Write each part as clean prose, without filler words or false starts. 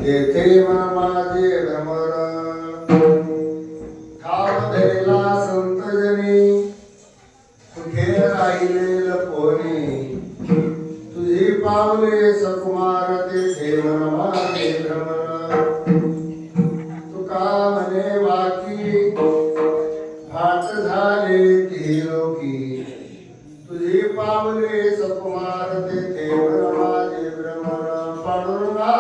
येथे माझे भ्रमर ठाव धरला संतजनी कुठे राहिले लपोनी तुझी पावले सकुमार तेथे माझे भ्रमर तुका म्हणे वाकी भात झाले ती लोकी तुझी पावले सकुमार तेथे माझे भ्रमर पांडुरंगा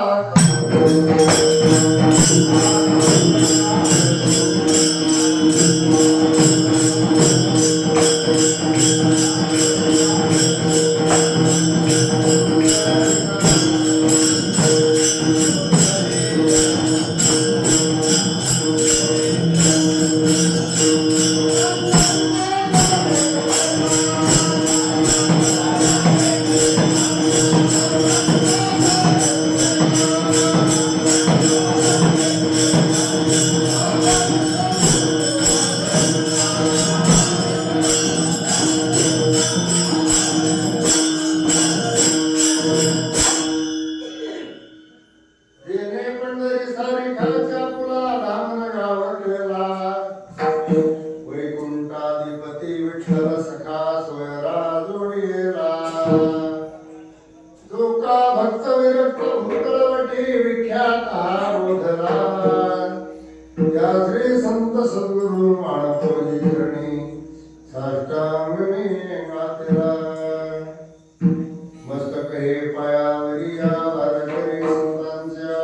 वैकुंठाधिपती विठ्ठल सखा सोयरा जोडीला जो का भक्त विरक्त भूतलवटी विख्यात बोधला या श्री संत सद्गुरु माणकोजी चरणी साष्टांगणी मातेला मस्तक हे पायावरी या वारकरी संतांच्या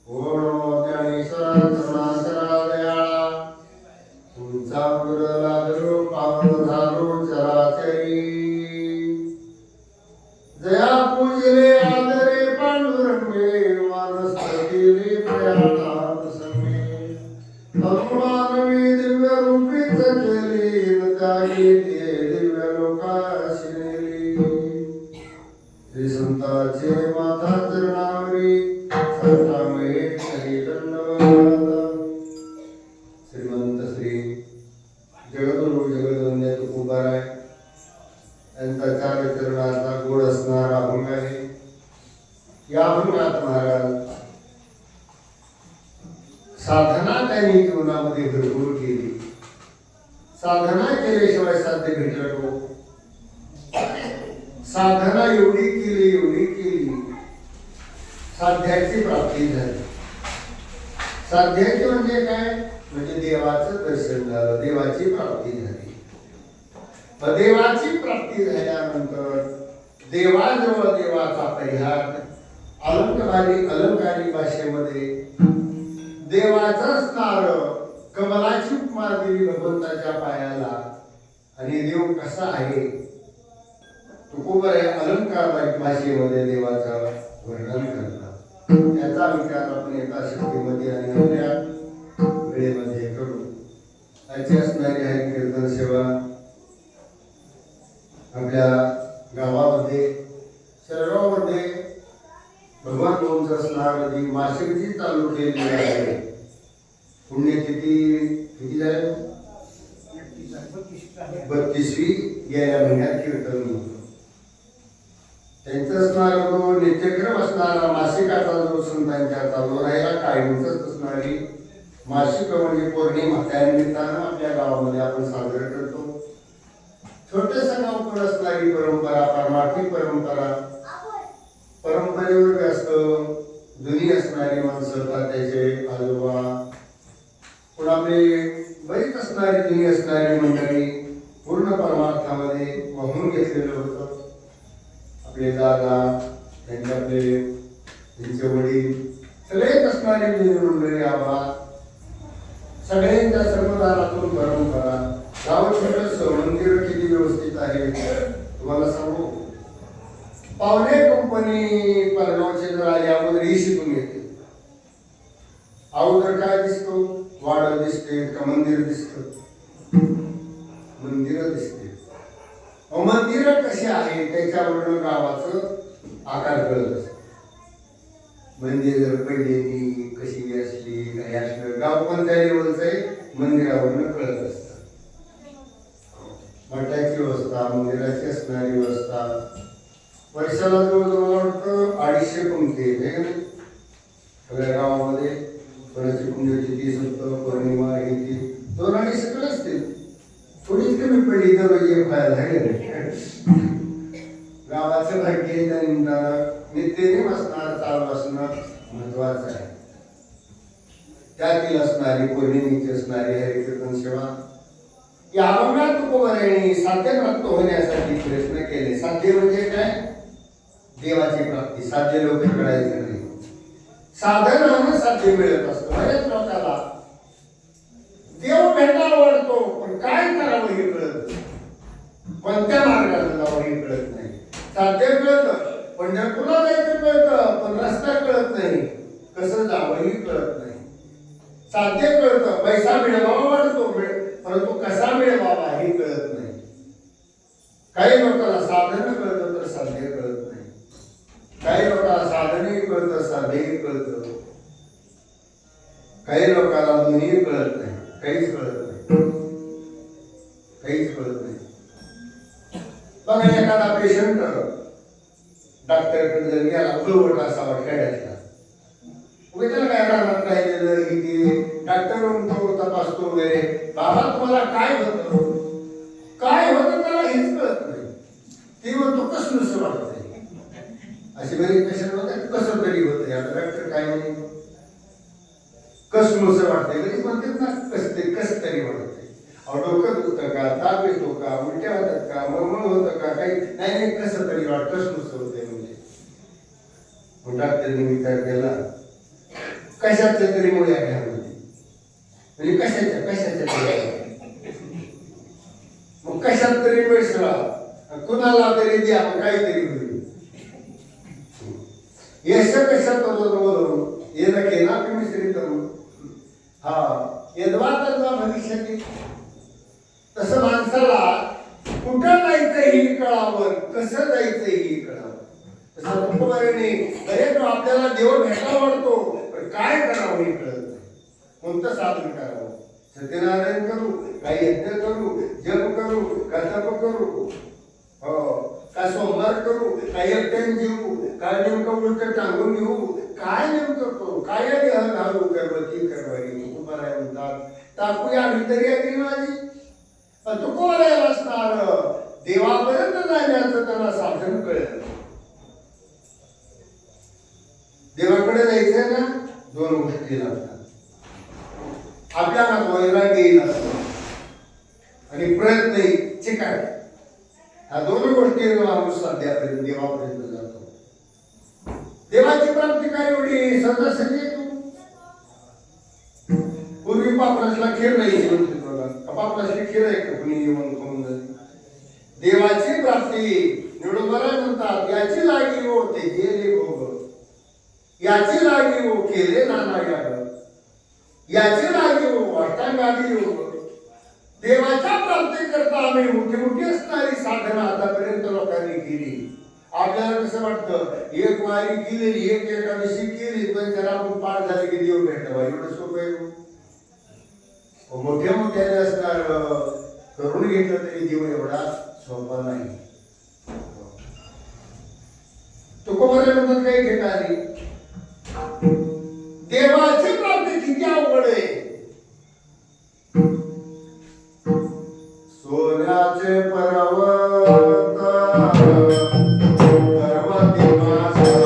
ओढ ज्ञानेश्वरा चरणाचरा दयाळा तुमचा गुर लागलो पावन झालो चराचरी जया पूजले आदरे पांडुरंगे वनस्पतीले प्रयाणा प्रसंगे अनुमानवी दिव्य रूपीच केली न त्यागी दिव्य लोकाशी नेली श्री संतांचे माता चरणावरी साष्टांगे हरी दंडवत श्रीमंत श्री जगद्गुरु जगदवंद्य तुकोबाराय यांचा चारचरणाचा गोड असणारा अभंग आहे. या अभंगात महाराज साधना त्यांनी जीवनामध्ये भरपूर केली. साधना केल्याशिवाय साध्य भेटलं. साधना एवढी केली साध्याची प्राप्ती झाली. साध्याची म्हणजे काय? म्हणजे देवाचं दर्शन झालं, देवाची प्राप्ती झाली. देवाची प्राप्ती झाल्यानंतर देवाजवळ देवाचा परिहार अलंकारी भाषेमध्ये देवाचं असणार कमलाची उपमा दिली भगवंताच्या पायाला. आणि देव कसा आहे तुकोबर अलंकार भाषेमध्ये देवाचा वर्णन करतात. त्याचा विचार आपण एका शक्तीमध्ये आणि आपल्या वेळेमध्ये करू. त्याची असणारी आहे कीर्तन सेवा. आपल्या गावामध्ये शहरामध्ये भगवान ओमचं असणार जी मासिक जी चालू केलेली आहे. पुण्यतिथी किती झाली? 32वी गेल्या महिन्यात कीर्तन. त्यांचं असणार जो नित्यक्रम असणारा मासिकाचा जो संतांच्या चालू राहिला कायमच असणारी मासिक म्हणजे पौर्णिमा त्यानिमित्तानं आपल्या गावामध्ये आपण साजरा करतो. छोट्याशा गावकडे असणारी परंपरा परमार्थिक परंपरेवर व्यस्त जुनी असणारी माणसं त्याचे आजोबा पण आपले बरीच असणारी जुनी असणारी मंडळी पूर्ण परमार्थामध्ये वाहून घेतलेलं होतं. आपले दादा त्यांचे वडील सगळेच असणारी जुनी मंडळी आबा सगळ्यांच्या सर्वदारातून परंपरा. गाव छोटंसं मंदिर किती व्यवस्थित आहे तुम्हाला सांगू. पावणे कंपनी परगावचे जर आले अगोदर ही शिकून घेते. अगोदर काय दिसतो? वाड दिसते का मंदिर दिसतं? मंदिर दिसते. मंदिर कशी आहे त्याच्यावरून गावाचं आकार कळत असतं. म्हणजे जर पहिले कशी असली काही असलं गाव कोणत्या लेवलचं आहे मंदिरावरून कळत असतं. मठाची व्यवस्था मंदिराची असणारी व्यवस्था वर्षाला जवळजवळ मला वाटतं 250 पंक्ती आहे है का नाही? सगळ्या गावामध्ये कोणाची पुण्याची 30 होतं, पौर्णिमा ही ती 200-250 सगळं असतील. थोडीच कमी पडली तर म्हणजे व्हायला आहे. गावाचं भाग्य त्या निमित्तानं नित्यनेम असणार, चालू असणं महत्वाचं आहे. त्यातील असणारी पौर्णिमेची असणारी हरिकीर्तन सेवा या अभंगात तुकोबरायांनी साध्य प्राप्त होण्यासाठी प्रयत्न केले. साध्य म्हणजे काय? देवाची प्राप्ती. साध्य लोक करायचं नाही, साधनानं साध्य मिळत असतं. बऱ्याच लोकांना देव भेटायला आवडतो, पण काय करावं हे कळत नाही, कोणत्या मार्गाने जावं हे कळत नाही. साध्य कळतं, पंढरपूरला जायचं कळतं, पण रस्ता कळत नाही, कसं जावं हे कळत नाही. साध्य कळतं, पैसा मिळवावा वाटतो, परंतु कसा मिळवावा हे कळत नाही. काही लोकांना साधन कळतं तर साध्य कळत नाही. काही लोकांना साधनही कळतं, साध्यही कळतं. काही लोकांना दोन्ही कळत नाही, काहीच कळत नाही, काहीच कळत नाही. बघा, एखादा पेशंट डॉक्टरकडे जर गेला, उलवट असावा खेड्यातला, त्याला काय राहणार राहिलेलं की डॉक्टर म्हणतो, तपासतो वगैरे, बाबा तुम्हाला काय होतं, काय होतं त्याला हेच कळत नाही. ते म्हणतो कसं वाटतंय, अशी बरी पेशंट होते, कसं तरी होतंय. आता डॉक्टर काय म्हणे, कसं वाटतंय, कधी म्हणतात ना, कसं तरी वाटतंय. डोकं दुखतं का, ताप येतो का, उलट्या होतात का, मळमळ होतं का, काही नाही, कसं तरी वाटतं, कसं होतंय म्हणजे. डॉक्टरने विचार केला, कशाच्या तरी मुळ्या घ्या म्हणजे कशाच्या तरी, मग कशात तरी मिसळा, कुणाला तरी द्या, काहीतरी होईल. यश कशात बोलून ये नके ना की मिश्रित हा यद्वा तद्वा भविष्याची. तसं माणसाला कुठं जायचं ही कळावं, कसं जायचं ही कळावं. तसं तुकोबारायांनी बरेच आपल्याला देव भेटा वाटतो, पण काय करावं हे कळत नाही. कोणतं साधन करावं, सत्यनारायण करू, काही यज्ञ करू, जप करू, का तप करू, का सोमवार करू, काही एकट्याने जेवू, काय नेमकं उलट टांगून घेऊ, काय नेमकं करू, काय घालू, करवती करवारी. तुकोबाराय म्हणतात, टाकूया भितरी अग्री माझी. तुकोबारायला असणार देवापर्यंत जाण्याचं त्यांना साधन कळलं. देवाकडे जायचंय ना, 2 गोष्टी लागतात. आपल्याला वैराग्य येईल आणि प्रयत्न चिकाट, ह्या 2 गोष्टी माणूस सध्यापर्यंत देवापर्यंत जातो. देवाची प्राप्ती काय एवढी सहजासहजी येतो. पूर्वी पापरासला खीर नाही म्हणते बघा, पापरासली खीर आहे का कुणी येऊन खाऊन जाते. देवाची प्राप्ती निवडून म्हणतात, याची लागी हो ते गेले भोग, याची लागी हो केले नाना याग, याची लागी हो अष्टांगादी योग. देवाच्या प्राप्ती करता आम्ही मोठी मोठी असणारी साधना आतापर्यंत लोकांनी केली. आपल्याला कसं वाटतं, एक वारी केली, एक एकादशी केली, पण जरा आपण पाठ झाले की देव भेटावा, एवढं सोपं आहे. मोठ्या मोठ्याने असणार करून घेतलं तरी देव एवढा सोपा नाही. तुकोबाराय म्हणतात काही ठिकाणी देवाची प्राप्ती किती अवघड आहे. सोन्याचे पर्वत पर्वती माझा,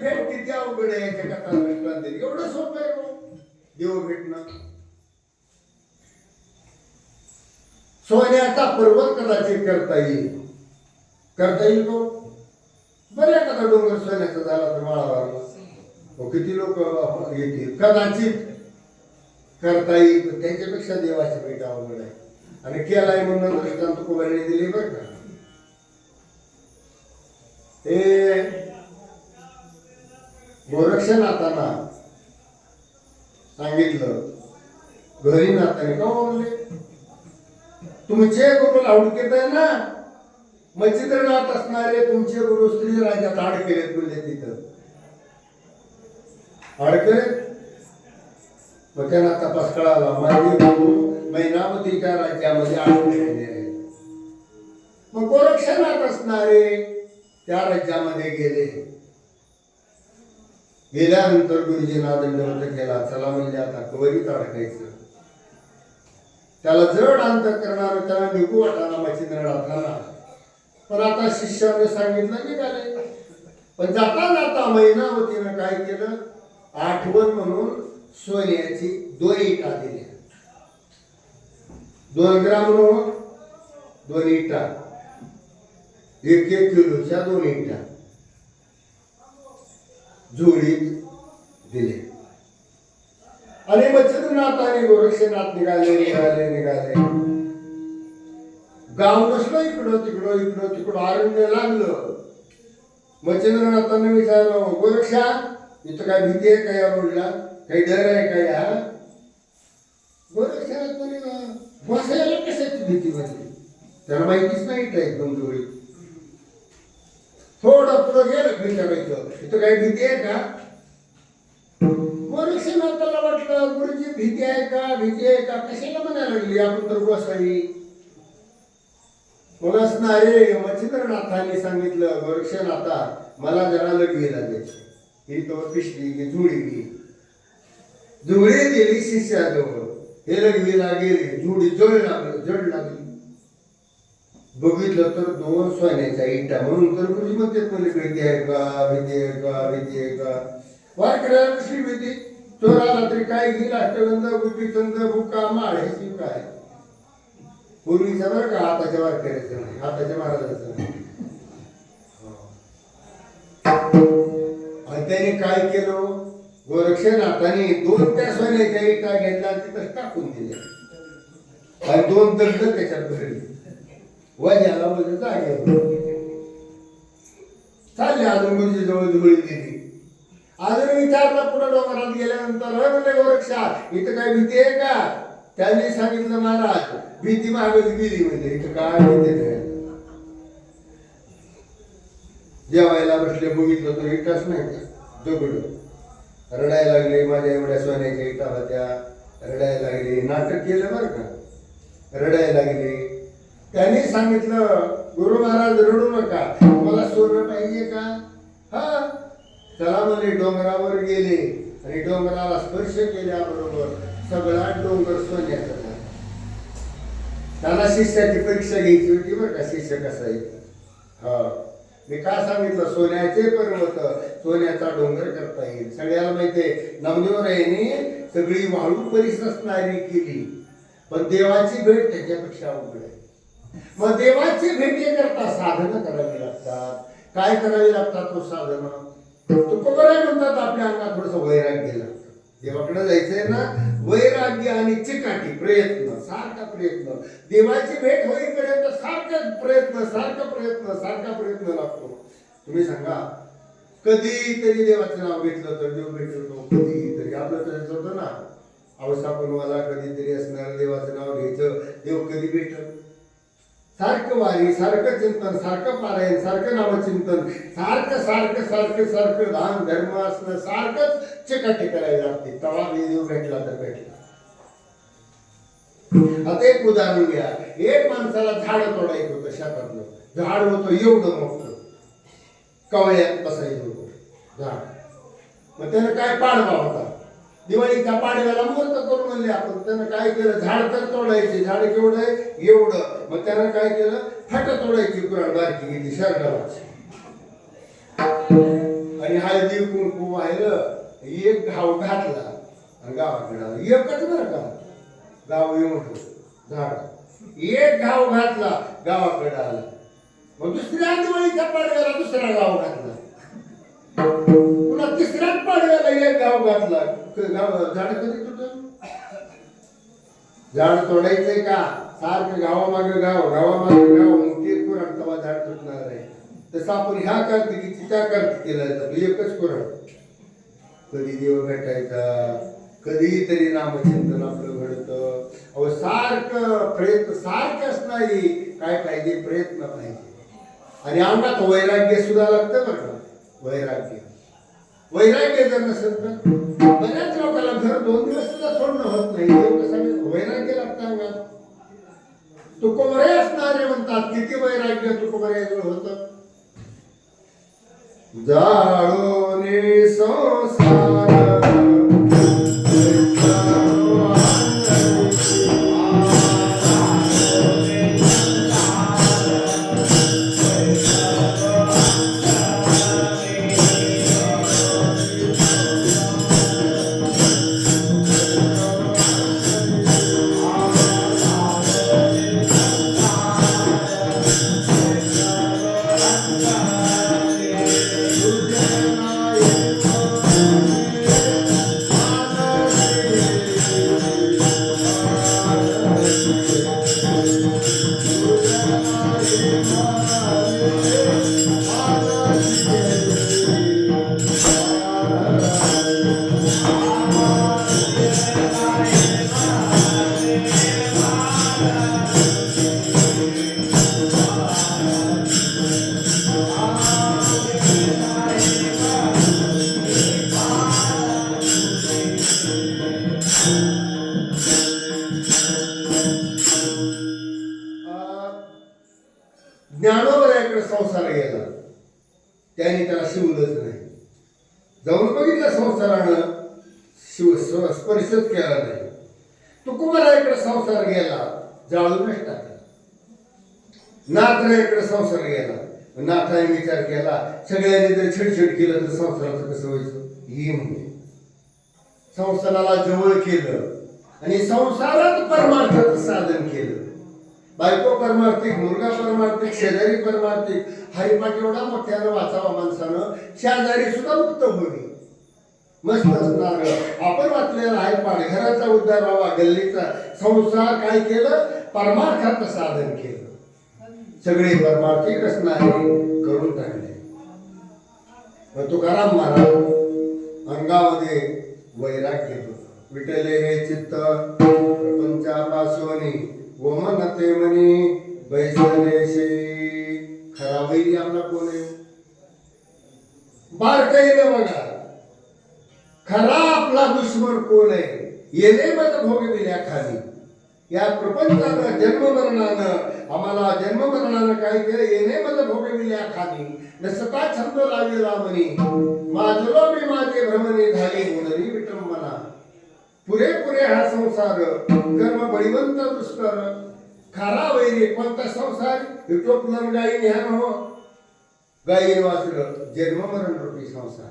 भेट किती अवघड आहे याच्या कथा दृष्टांत एवढं सोपं आहे हो देव भेटणं. सोन्याचा पर्वत कदाचित करता येईल तो बऱ्या कदा डोंगर सोन्याचा झाला तर माळावर किती लोक येतील कदाचित करता येईल. त्यांच्यापेक्षा देवाची भेट अवघड आहे आणि केलाय म्हणून दृष्टांत कुमारने दिली बरं का. ते गोरक्षनाथांना सांगितलं घरी नाथाने का म्हणले तुमचे गुरु लावडकेत आहे ना मच्छिंद्रनाथ असणारे तुमचे गुरु स्त्री राज्यात अडकेलेत म्हणजे तिथं अडकेलेत. मग त्यांना तपास कळाला माझे गुरु मैनावतीच्या राज्यामध्ये अडकलेले आहेत. मग गोरक्षनाथ असणारे त्या राज्यामध्ये गेल्यानंतर गुरुजींना दंडवत केला. चला म्हणजे आता कवरीत अडकायचं. त्याला जड अंतर करणार त्याला निघू वाटाना मच्छिंद्रनाथांना. पण आता शिष्याने सांगितलं निघाले. पण जाता जाता मैनावतीनं काय केलं आठवण म्हणून सोन्याची 2 इटा दिल्या. 2 ग्राम 2 इटा 1 किलोच्या 2 इटा जोडीत दिले. आणि मच्छिंद्रनाथ आणि गोरक्षनाथ निघाले. गाव नसलं इकडं तिकडं अरण्य लागलं. मच्छिंद्रनाथांनी विचारलं गोरक्षा इथं काय भीती आहे का या रोडला काही डर आहे का या. गोरक्षनाथ म्हणे बसायला कशाची भीती म्हणजे त्याला माहितीच नाही एकदम जोडी. थोडं पुढं गेलं विचारायचं इथं काही भीती आहे का. गोरक्षनाथाला वाटलं गुरुजी भीती आहे का कशाला म्हणायला लागली आपण तर बसावी. मग असणारे मच्छिंद्रनाथांनी सांगितलं गोरक्षनाथा मला जरा लढवी लागेल. ही तो पिशवी की जुळी दिली शिष्याजवळ. हे लढवीला गेले जुडी जड लागली. बघितलं तर 2 सोन्याच्या इटा. म्हणून तर गुरुजी म्हणतात मला भीती आहे का वारकऱ्याला कसली भीती. चोराला तरी काय घेईल अष्टगंध गुपिचंद बुका माळ्याची काय. पूर्वीचा बरं का हाताच्या वारकऱ्याचं नाही हाताच्या महाराजाचं नाही. आणि त्याने काय केलं गोरक्षनाथाने 2 त्या सोन्याच्या इटा घेतल्या तिथं टाकून दिल्या आणि 2 दगड त्याच्यात भरली. वजाला म्हणजे जागेवर चालले. अजून गुरुजी जवळ जुळी गेली. अजून विचारलं पुढे डोंगरात गेल्यानंतर म्हणले गोरक्षा इथं काय भीती आहे का. त्यांनी सांगितलं महाराज भीती मागत गेली म्हणजे इथं काय भीती नाही. जेवायला बसले बघितलं तर इटाच नाही दगड. रडायला लागले माझ्या एवढ्या सोन्याच्या इटा होत्या. रडायला लागले. नाटक केलं बरं का. रडायला लागले. त्यांनी सांगितलं गुरु महाराज रडू नका मला सोनं पाहिजे का. हा चला म्हणे डोंगरावर गेले आणि डोंगराला स्पर्श केल्याबरोबर सगळा डोंगर सोन्याचा झाला. त्याला शिष्याची परीक्षा घ्यायची होती बरं का शिष्य कसा आहे. हा मी काय सांगितलं सोन्याचे पर्वत सोन्याचा डोंगर करता येईल. सगळ्याला माहितीये नामदेवरायांनी सगळी वाळू परिसरणारी केली पण देवाची भेट त्याच्यापेक्षा अवघड आहे. मग देवाची भेटीकरता साधनं करावी लागतात. काय करावी लागतात तो साधनं तुकोबराय म्हणतात आपल्या अंगात थोडंसं वैराग्य लागतं. देवाकडे जायचंय ना वैराग्य आणि चिकाटी सारखा प्रयत्न. देवाची भेट होईपर्यंत सारखा प्रयत्न लागतो. तुम्ही सांगा कधीतरी देवाचं नाव घेतलं तर देव भेटतो. कधीतरी आपलं तसंच होतं ना अवसापनवाला कधीतरी असणार देवाचं नाव घ्यायचं देव कधी भेटत. सारखं वारी सारखं चिंतन सारखं पारायण सारखं नामचिंतन सारखं दान धर्म असणं सारखंच चिकाटी करायला लागते. तवा देव भेटला तर भेटला. आता एक उदाहरण घ्या. एक माणसाला झाड तोडायचं होतं शेतातलं. झाड होतं एवढं मोठं कवळ्यात बसायचं होतं झाड. मग त्यानं काय पाडवा होता दिवाळीच्या पाडव्याला मुहूर्त करून म्हणले आपण. त्यानं काय केलं झाड तर तोडायचे. झाड केवढं आहे एवढं. मग त्यानं काय केलं फाट तोडायची कुराड बारकी घेतली शर्टाची आणि हळदी कुंकू वाहिलं, एक घाव घातला आणि गावाकडे आला. एकच बरं का गाव मोठं झाड, एक घाव घातला गावाकडे आला. मग दुसऱ्या दिवाळीच्या पाडव्याला दुसरा गाव घातला, पुन्हा तिसऱ्याच पाडव्याला एक गाव घातला. झाड कधी तुटलं? झाड तोडायचंय का? सारखं गावामागे गाव, गावामागे गाव, मग ते कुराड तेव्हा झाड तुटणार आहे. तसं आपण ह्या कार्तिकीची त्या कार्तिकीला जातो, एकच कुराड. कधी देव भेटायचा, कधी तरी नामचिंतन आपलं घडतं. अहो सारखं प्रयत्न सारखंच नाही, काय पाहिजे? प्रयत्न पाहिजे. आणि अंगात वैराग्य सुद्धा लागतं बरं का. वैराग्य जर नसेल तर बऱ्याच लोकांना घर 2 दिवस सुद्धा सोडणं होत नाही. वैराग्य लागतं अंगात. तुकोबरे असणारे म्हणतात, किती वैराग्य तुकोबरे होतं. जाळोनी संसार ज्ञानोबराकडे संसार गेला, त्याने त्याला शिवलंच नाही. जाऊन बघितलं संसारानं, स्पर्शच केला नाही. तुकोबराकडे संसार गेला, जाळूनच टाकला. नाथराकडे संसार गेला, नाथाने विचार केला, सगळ्यांनी जर छेडछेड केलं तर संसाराचं कसं व्हायचं? ही म्हणजे संसाराला जवळ केलं आणि संसारात परमार्थाचं साधन केलं. बायको परमार्थिक, मुलगा परमार्थिक, शेजारी परमार्थिक. हरिपाठ एवढा मोठ्यानं वाचावा माणसानं, शेजारी सुद्धा मुक्त होईल. मस्त असणार. आपण वाचलेला आहे पाडघराचा उद्धार व्हावा, गल्लीचा संसार काय केलं? परमार्थाचं साधन केलं. सगळे परमार्थिक असणारे करून टाकले. मग तुकाराम महाराज अंगामध्ये वैराग्य होतं. विठले हे चित्त प्रपंचापासून गोमनते मनी बैसलेशे. खरा वैरी आपला कोण आहे? बारकाईनं बघा, खरा आपला दुश्मन कोण आहे? येणे मत भोगविल्या खाली. या प्रपंचानं जन्ममरणानं आम्हाला जन्ममरणानं काय केलं? येणे मत भोगविल्या खाली. नसता छंद लावेला म्हणी, माझलो मी माझे भ्रमणे झाली गुणरी विटंबना. पुरे हा संसार कर्म बळीवंत दुष्कर. खरा वैरी कोणता संसार? विटोपलन गायी ध्यान हो, गायी वाचलं जन्ममरण रूपी संसार.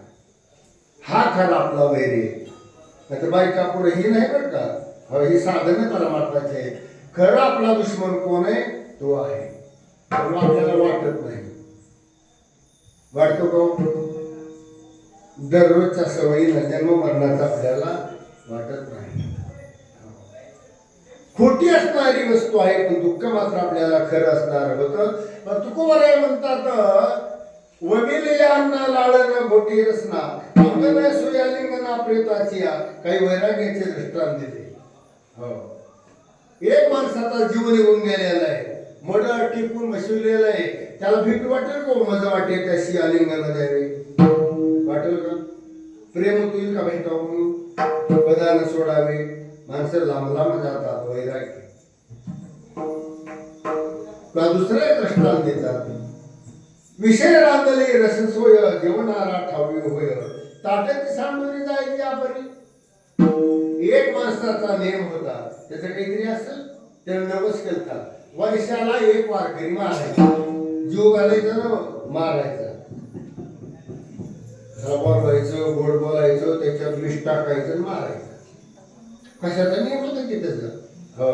हा खरा आपला वैरी. नाहीतर बायका पुढे ही नाही बरं का, ही साधनं परमार्थाचे आहे. खरं आपला दुश्मन कोण आहे? तो आहे. आपल्याला वाटत नाही. वाटतो का? दररोजच्या सवयीनं जन्म मरणाचा आपल्याला वाटत नाही. खोटी असणारी वस्तू आहे, पण दुःख मात्र आपल्याला खरं असणार होतं. पण तुकोबराय म्हणतात, वडिलेल्या अन्ना लाळन मोठी रसना अंगन सुयालिंगना प्रेताची. काही वैराग्याचे दृष्टांत देते. हो, एक माणसाचा जीव निघून गेलेला आहे, मड टिपून बसवलेला आहे. त्याला भीती वाटेल का? मजा वाटेल त्याशी आलिंगन द्यावे? वाटेल का? प्रेम होईल का भेटावून? पदानं सोडावे. माणसं लांब लांब जातात. वैराग्य किंवा दुसरे दृष्टांत देतात. विषय रांधले रससोय जेवणारा ठावी होय. ताट्याची सांडोरी जायची आपली. एक माणसाचा नेम होता, त्याचं काहीतरी असेल त्यानं नवस केलता, वर्षाला एक वारकरी मारायचा. जीव घालायचा ना, मारायचा. त्याला बोलवायचं, गोड बोलायचं, त्याच्यात विष टाकायचं आणि मारायचं. कशाचा नियम होता की त्याचा? हो,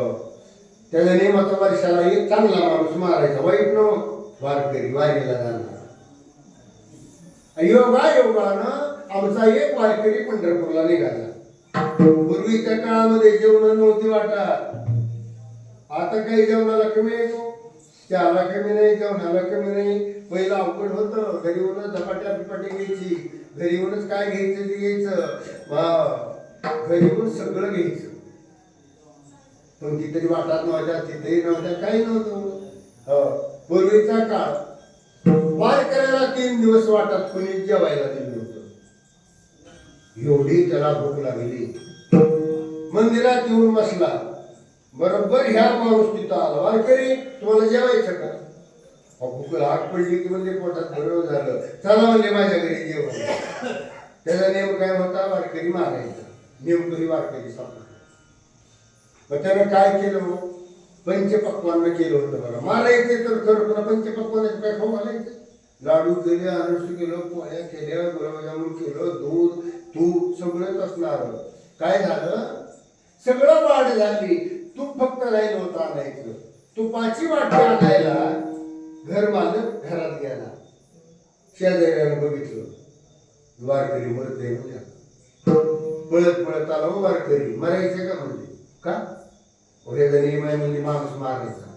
त्याचा नियम होता वर्षाला एक चांगला माणूस मारायचा, वाईट न वारकरी वारीला जाणार. योगानं आमचा एक वारकरी पंढरपूरला निघाला. पूर्वीच्या काळामध्ये जेवण नव्हती वाटत. आता काही जेवणाला कमी आहे, चहाला कमी नाही, जेवणाला कमी नाही. पहिलं अवघड होतं, घरी येऊनच धपाट्या पिपाटी घ्यायची, घरी येऊनच काय घ्यायचं ते घ्यायचं, घरी येऊन सगळं घ्यायचं. पण तिथे वाटात नव्हत्या, तिथेही नव्हत्या, काही नव्हतं. पूर्वीचा काळ वारकऱ्याला 3 दिवस वाटात कोणी जेवायला दिलं होतं. एवढी त्याला भूक लागली. मंदिरात येऊन बसला. बरोबर ह्या माणूस तिथं आला, वारकरी तुम्हाला जेवायचं का? भूक हाक पडली की म्हणजे पोटात बरोबर झालं, चला म्हणले माझ्या घरी जेवण. त्याचा नेम काय होता? वारकरी मारायचा. नेमकरी वारकरी सापडला. मग त्यानं काय केलं? पंचपक्वान्न केलं होतं. बघा, मारायचे तर खरं, पण पंचपक्वानाचे काय खाऊ घालायचे? लाडू केले, अनर्स केलं, पोळ्या केल्या, गुलाबजामुन केलं, दूध तूप सगळंच असणार. काय झालं? सगळं वाढ झाली, तूप फक्त राहिलं होतं आणायचं. तुपाची वाटी आणायला घर मालक घरात गेला. शेजाऱ्यानं बघितलं, वारकरी मरत आहे म्हणजे. पळत पळत आला, वारकरी मरायचे का? म्हणजे का? ह्याचा नियम आहे म्हणजे माणूस मारायचा.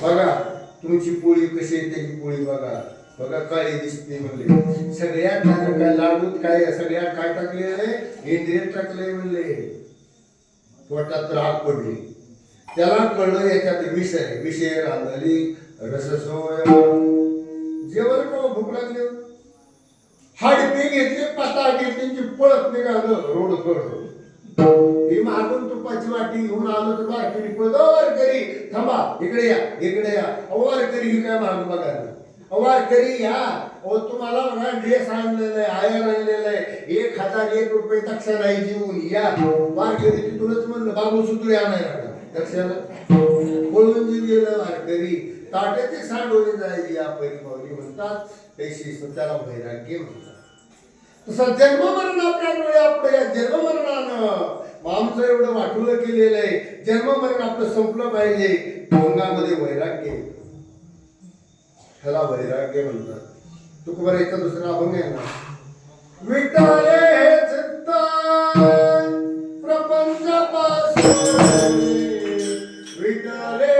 बघा तुमची पोळी कशी आहे, त्याची पोळी बघा, बघा काळी दिसते म्हणले. सगळ्यात काय लाडूत काय, सगळ्यात काय टाकले? इंद्रिय टाकले म्हणले. पोटात राग पडली. त्याला कळलं याच्यात विषय विषय रांधली रससोय. जेवण का भूक लागली, हाडपी घेतली, पता घेतली, पळत निघालं रोड कड. ही मागून तुपाची वाटी घेऊन आलो तर वारकरी पळत, वारकरी थांबा, इकडे या, इकडे या. वारकरी ही काय मागून बघा, वारकरी या, तुम्हाला बघा ड्रेस आणलेला आहे, आयर आणलेला आहे, 1001 रुपये दक्षिणा देऊन या. वारकरी तिथूनच म्हणलं बाबू सुतळे आणायला दक्षिणा. पळून जे गेलं वारकरी, ताट्याची सांडोली जायची या परिमावली म्हणतात. पैसे त्याला वैराग्य म्हणतात. तसा जन्ममरण आपल्या डोळ्यापुढे, या जन्ममरणानं आमचं एवढं वाटुलं केलेलं आहे. जन्ममरण आपलं संपलं पाहिजे. अंगामध्ये वैराग्य, ह्याला वैराग्य म्हणतात. तुकोबारायचा दुसरा अभंग आहे ना, विटाळे चित्ता प्रपंचापासून, विटाळे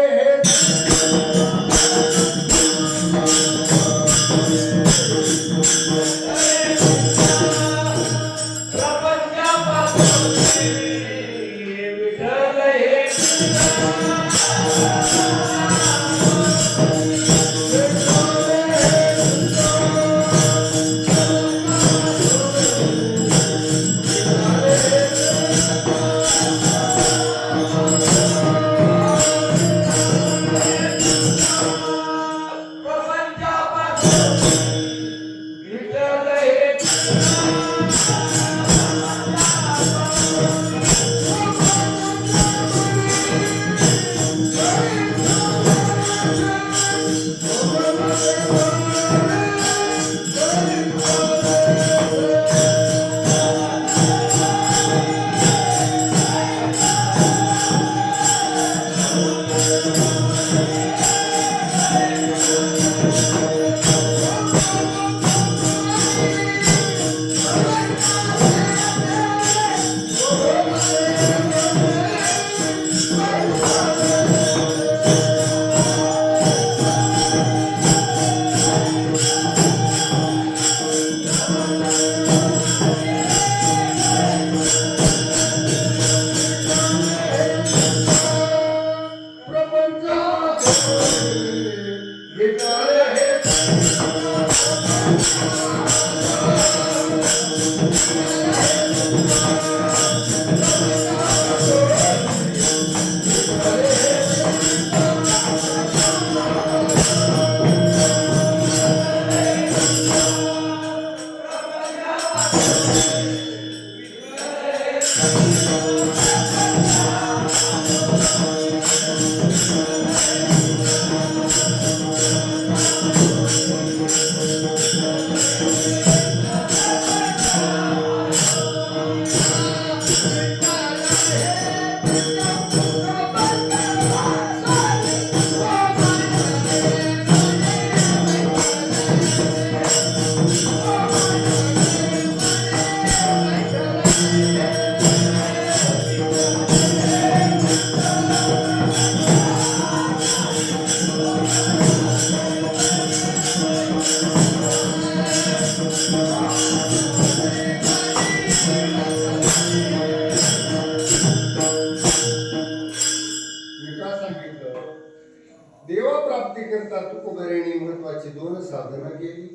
दोन साधनं केली,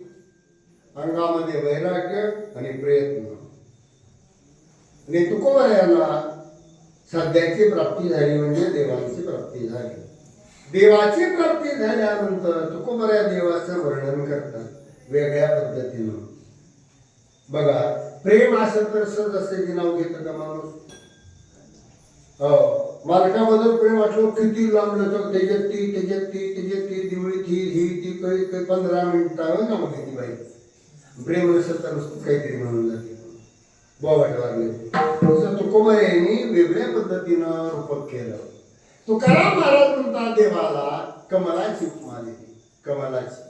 अंगामध्ये वैराग्य आणि प्रयत्न. आणि तुकोबरायांना सध्याची प्राप्ती झाली म्हणजे देवाची प्राप्ती झाली. देवाची प्राप्ती झाल्यानंतर तुकोबऱ्या देवाचं वर्णन करतात वेगळ्या पद्धतीनं. बघा, प्रेम असं तर सहज असं की नाव घेतं का माणूस? मालकाबद्दल प्रेम वाटलं किती लांबलं तर त्याच्यात ती दिवळी ती काही 15 मिनिटावर नाव घेते बाई. प्रेम नसेल तर काहीतरी म्हणून जाते बोवाट वारले. तसं तुकोबऱ्यांनी वेगळ्या पद्धतीनं रूपक केलं. तुकाराम महाराज म्हणतात देवाला कमलाची उपमा दिली. कमलाची.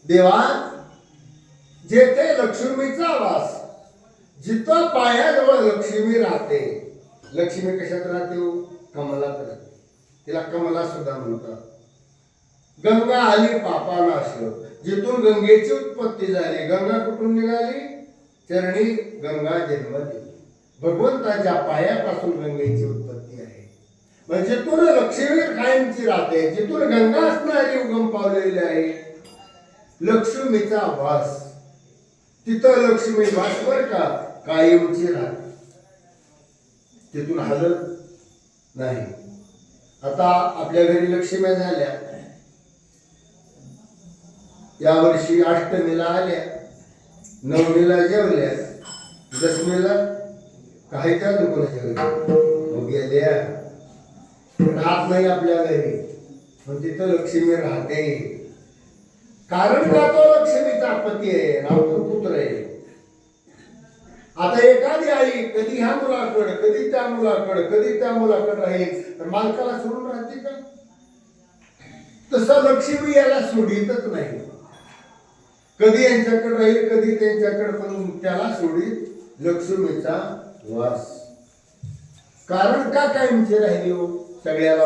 देवा, जेथे लक्ष्मीचा वास, जिथं पायाजवळ लक्ष्मी राहते. लक्ष्मी कशात राहते हो? कमलात राहते. तिला कमला सुद्धा म्हणतात. गंगा आली पापानाश, जिथून गंगेची उत्पत्ती झाली. गंगा कुठून निघाली? चरणी गंगा जन्म दिली. भगवंताच्या पायापासून गंगेची उत्पत्ती आहे. म्हणजे जिथून लक्ष्मी कायमची राहते, जिथून गंगा असणारी उगम पावलेली आहे. लक्ष्मीचा वास, तिथं लक्ष्मी वासवर का कायमची राहते, तिथून हलत नाही. आता आपल्या घरी लक्ष्म्या झाल्या, यावर्षी अष्टमीला आल्या, नवमीला जेवल्या, दशमीला काही त्या कोणाच्या घरी गेल्या. राहत नाही आपल्या घरी, पण तिथं लक्ष्मी राहते. कारण का? तो लक्ष्मीचा पती आहे, नाव तो पुत्र आहे. आता एखादी आई कधी ह्या मुलाकडे, कधी त्या मुलाकडे, कधी त्या मुलाकडे राहील, तर मालकाला सोडून राहते का? तसं लक्ष्मी याला सोडितच नाही. कधी यांच्याकडे राहील, कधी त्यांच्याकडे, पण त्याला सोडित लक्ष्मीचा वास. कारण का कायमची राहिली हो? सगळ्याला